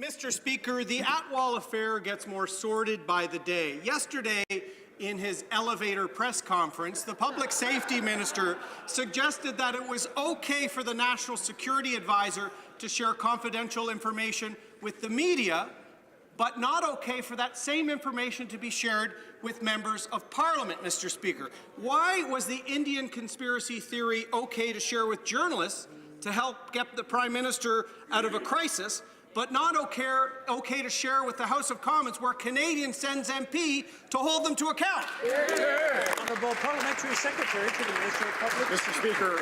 Mr. Speaker, the Atwal affair gets more sordid by the day. Yesterday, in his elevator press conference, the Public Safety Minister suggested that it was okay for the National Security Advisor to share confidential information with the media, but not okay for that same information to be shared with members of Parliament, Mr. Speaker. Why was the Indian conspiracy theory okay to share with journalists to help get the Prime Minister out of a crisis, but not okay to share with the House of Commons, where Canadians sends MP to hold them to account? Honourable Parliamentary Secretary to the Minister of Public. Mr. Speaker,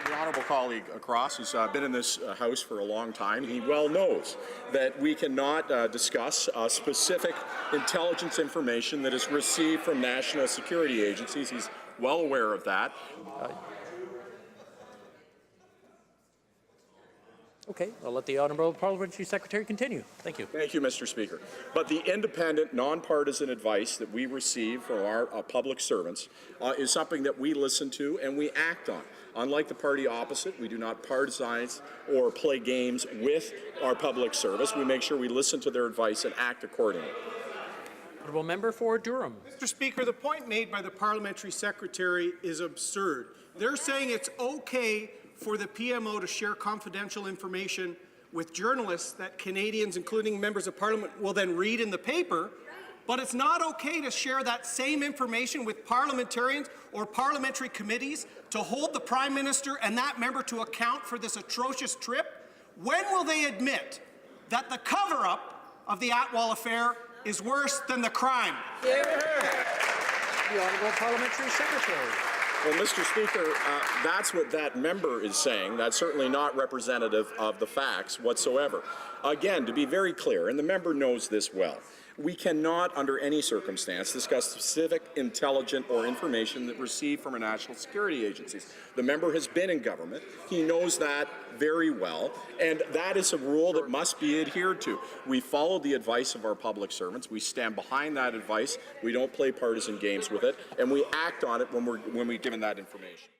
the honourable colleague across, who's been in this House for a long time, he well knows that we cannot discuss specific intelligence information that is received from national security agencies. He's well aware of that. Okay, I'll let the Honourable Parliamentary Secretary continue. Thank you. Thank you, Mr. Speaker. But the independent, nonpartisan advice that we receive from our public servants is something that we listen to and we act on. Unlike the party opposite, we do not particize or play games with our public service. We make sure we listen to their advice and act accordingly. Honourable Member for Durham. Mr. Speaker, the point made by the Parliamentary Secretary is absurd. They're saying it's okay for the PMO to share confidential information with journalists that Canadians, including members of Parliament, will then read in the paper, but it's not okay to share that same information with parliamentarians or parliamentary committees to hold the Prime Minister and that member to account for this atrocious trip? When will they admit that the cover-up of the Atwal affair is worse than the crime? The Honourable Parliamentary Secretary. Well, Mr. Speaker, that's what that member is saying. That's certainly not representative of the facts whatsoever. Again, to be very clear, and the member knows this well, we cannot, under any circumstance, discuss specific intelligent or information that received from our national security agencies. The member has been in government. He knows that very well, and that is a rule that must be adhered to. We follow the advice of our public servants. We stand behind that advice. We don't play partisan games with it, and we act on it when we're given that information.